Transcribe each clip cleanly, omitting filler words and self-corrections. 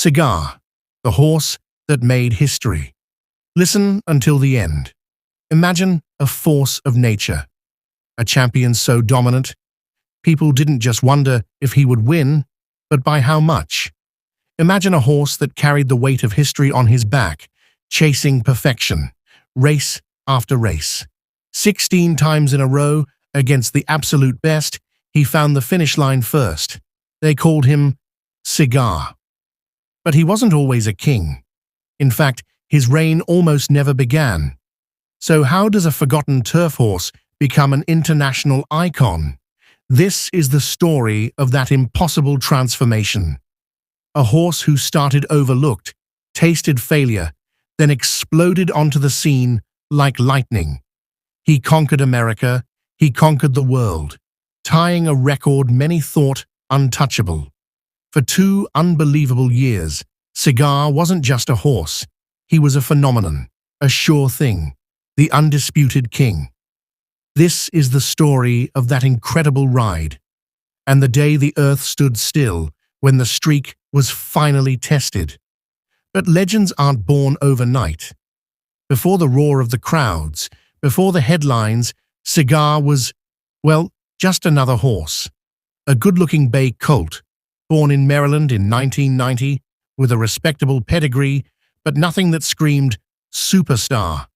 Cigar, the horse that made history. Listen until the end. Imagine a force of nature, a champion so dominant, people didn't just wonder if he would win, but by how much. Imagine a horse that carried the weight of history on his back, chasing perfection, race after race. 16 times in a row, against the absolute best, he found the finish line first. They called him Cigar. But he wasn't always a king. In fact, his reign almost never began. So how does a forgotten turf horse become an international icon? This is the story of that impossible transformation. A horse who started overlooked, tasted failure, then exploded onto the scene like lightning. He conquered America, he conquered the world, tying a record many thought untouchable. For 2 unbelievable years, Cigar wasn't just a horse, he was a phenomenon, a sure thing, the undisputed king. This is the story of that incredible ride, and the day the earth stood still when the streak was finally tested. But legends aren't born overnight. Before the roar of the crowds, before the headlines, Cigar was, well, just another horse. A good-looking bay colt, born in Maryland in 1990, with a respectable pedigree, but nothing that screamed superstar.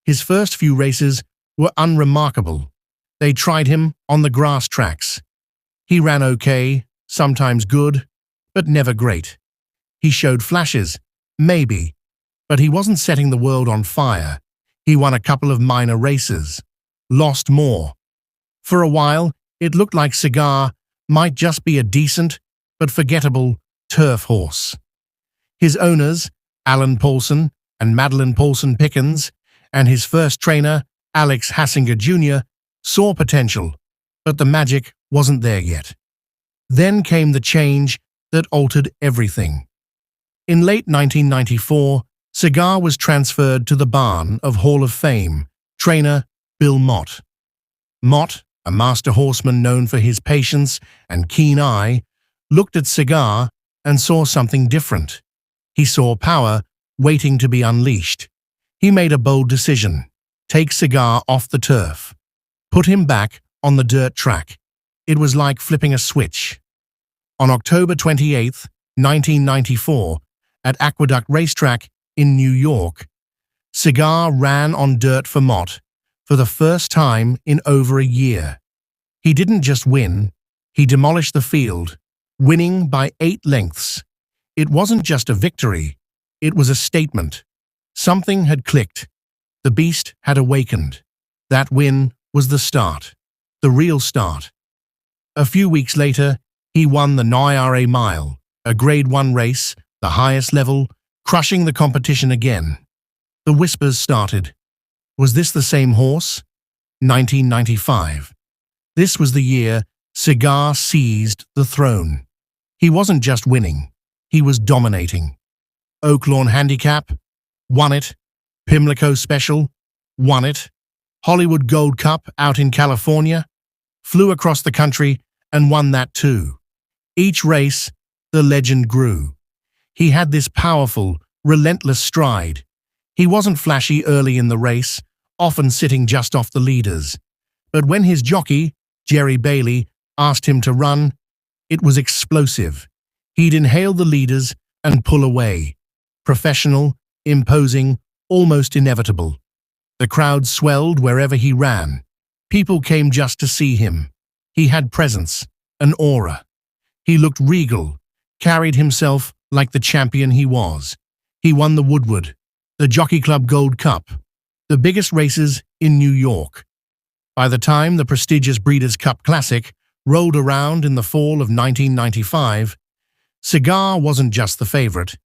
His first few races were unremarkable. They tried him on the grass tracks. He ran okay, sometimes good, but never great. He showed flashes, maybe, but he wasn't setting the world on fire. He won a couple of minor races, lost more. For a while, it looked like Cigar might just be a decent but forgettable turf horse. His owners, Alan Paulson and Madeline Paulson Pickens, and his first trainer, Alex Hassinger Jr., saw potential, but the magic wasn't there yet. Then came the change that altered everything. In late 1994, Cigar was transferred to the barn of Hall of Fame trainer Bill Mott. Mott, a master horseman known for his patience and keen eye, looked at Cigar and saw something different. He saw power waiting to be unleashed. He made a bold decision: take Cigar off the turf, put him back on the dirt track. It was like flipping a switch. On October 28, 1994, at Aqueduct Racetrack in New York, Cigar ran on dirt for Mott for the first time in over a year. He didn't just win, he demolished the field, winning by 8 lengths. It wasn't just a victory, it was a statement. Something had clicked. The beast had awakened. That win was the start, the real start. A few weeks later, he won the Niagara Mile, a Grade 1 race, the highest level, crushing the competition again. The whispers started. Was this the same horse? 1995. This was the year Cigar seized the throne. He wasn't just winning, he was dominating. Oaklawn Handicap, won it. Pimlico Special, won it. Hollywood Gold Cup out in California, flew across the country and won that too. Each race, the legend grew. He had this powerful, relentless stride. He wasn't flashy early in the race, often sitting just off the leaders. But when his jockey, Jerry Bailey, asked him to run, it was explosive. He'd inhale the leaders and pull away. Professional, imposing, almost inevitable. The crowd swelled wherever he ran. People came just to see him. He had presence, an aura. He looked regal, carried himself like the champion he was. He won the Woodward, the Jockey Club Gold Cup, the biggest races in New York. By the time the prestigious Breeders' Cup Classic rolled around in the fall of 1995, Cigar wasn't just the favorite.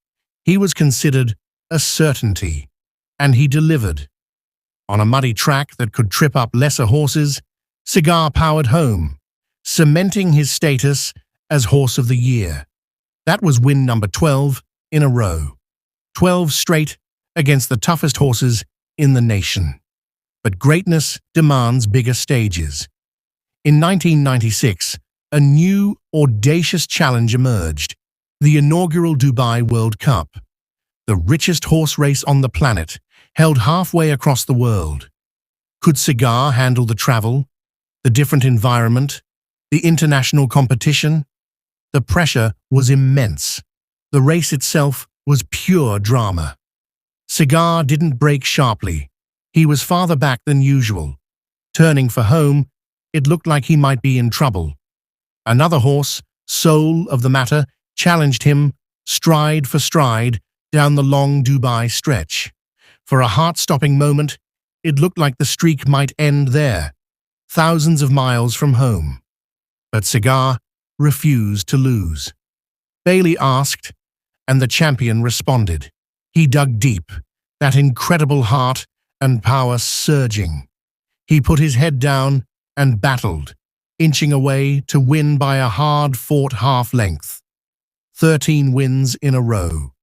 He was considered a certainty, and he delivered. On a muddy track that could trip up lesser horses, Cigar powered home, cementing his status as Horse of the Year. That was win number 12 in a row. 12 straight against the toughest horses in the nation. But greatness demands bigger stages. In 1996, a new, audacious challenge emerged. The inaugural Dubai World Cup, the richest horse race on the planet, held halfway across the world. Could Cigar handle the travel, the different environment, the international competition? The pressure was immense. The race itself was pure drama. Cigar didn't brake sharply. He was farther back than usual. Turning for home, it looked like he might be in trouble. Another horse, Soul of the Matter, challenged him, stride for stride, down the long Dubai stretch. For a heart-stopping moment, it looked like the streak might end there, thousands of miles from home. But Cigar refused to lose. Bailey asked, and the champion responded. He dug deep, that incredible heart and power surging. He put his head down and battled, inching away to win by a hard-fought half-length. 13 wins in a row.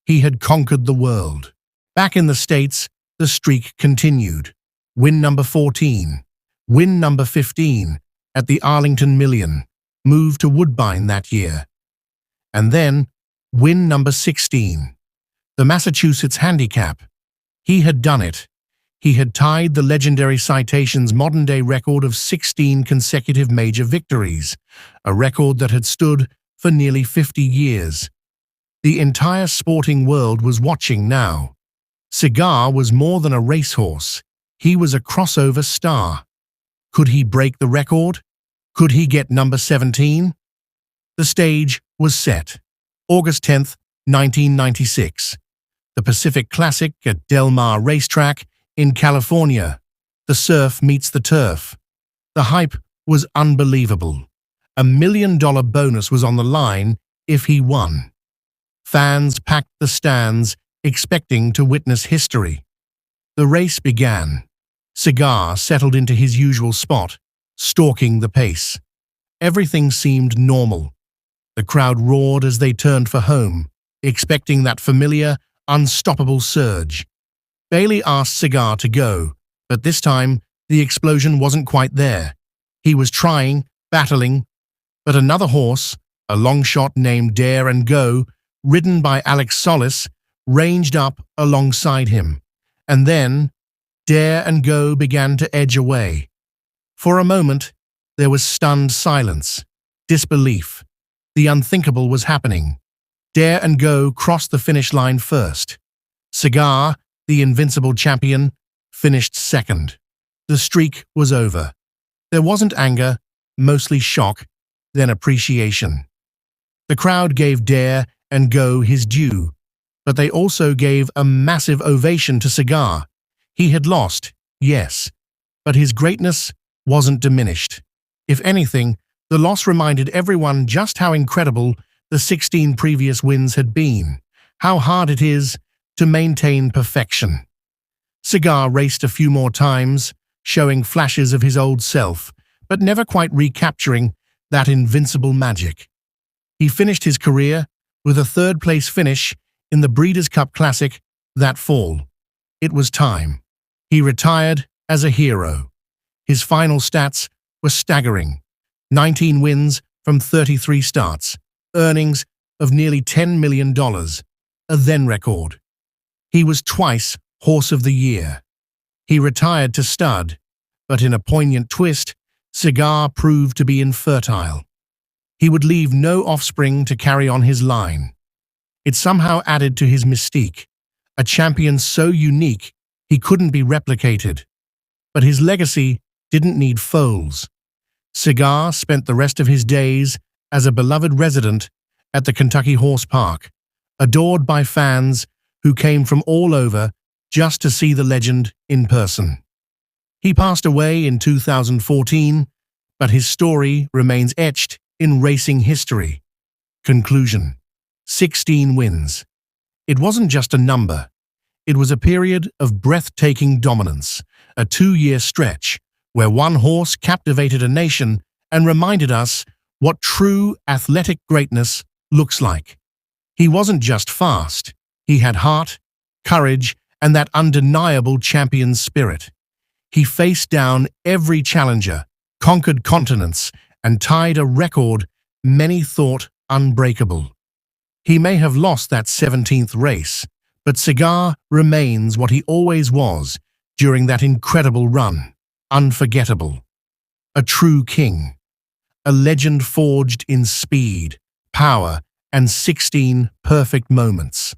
He had conquered the world. Back in the States, the streak continued. Win number 14, win number 15 at the Arlington Million, moved to Woodbine that year. And then, win number 16, the Massachusetts Handicap. He had done it. He had tied the legendary Citation's modern-day record of 16 consecutive major victories, a record that had stood for nearly 50 years. The entire sporting world was watching now. Cigar was more than a racehorse. He was a crossover star. Could he break the record? Could he get number 17? The stage was set. August 10th, 1996. The Pacific Classic at Del Mar Racetrack in California. The surf meets the turf. The hype was unbelievable. $1 million bonus was on the line if he won. Fans packed the stands, expecting to witness history. The race began. Cigar settled into his usual spot, stalking the pace. Everything seemed normal. The crowd roared as they turned for home, expecting that familiar, unstoppable surge. Bailey asked Cigar to go, but this time the explosion wasn't quite there. He was trying, battling, but another horse, a long shot named Dare and Go, ridden by Alex Solis, ranged up alongside him. And then, Dare and Go began to edge away. For a moment, there was stunned silence, disbelief. The unthinkable was happening. Dare and Go crossed the finish line first. Cigar, the invincible champion, finished second. The streak was over. There wasn't anger, mostly shock, then appreciation. The crowd gave Dare and Go his due, but they also gave a massive ovation to Cigar. He had lost, yes, but his greatness wasn't diminished. If anything, the loss reminded everyone just how incredible the 16 previous wins had been, how hard it is to maintain perfection. Cigar raced a few more times, showing flashes of his old self, but never quite recapturing that invincible magic. He finished his career with a third-place finish in the Breeders' Cup Classic that fall. It was time. He retired as a hero. His final stats were staggering. 19 wins from 33 starts, earnings of nearly $10 million, a then record. He was twice Horse of the Year. He retired to stud, but in a poignant twist, Cigar proved to be infertile. He would leave no offspring to carry on his line. It somehow added to his mystique, a champion so unique he couldn't be replicated. But his legacy didn't need foals. Cigar spent the rest of his days as a beloved resident at the Kentucky Horse Park, adored by fans who came from all over just to see the legend in person. He passed away in 2014, but his story remains etched in racing history. Conclusion: 16 wins. It wasn't just a number. It was a period of breathtaking dominance, a 2-year stretch where one horse captivated a nation and reminded us what true athletic greatness looks like. He wasn't just fast. He had heart, courage, and that undeniable champion spirit. He faced down every challenger, conquered continents, and tied a record many thought unbreakable. He may have lost that 17th race, but Cigar remains what he always was during that incredible run. Unforgettable. A true king. A legend forged in speed, power, and 16 perfect moments.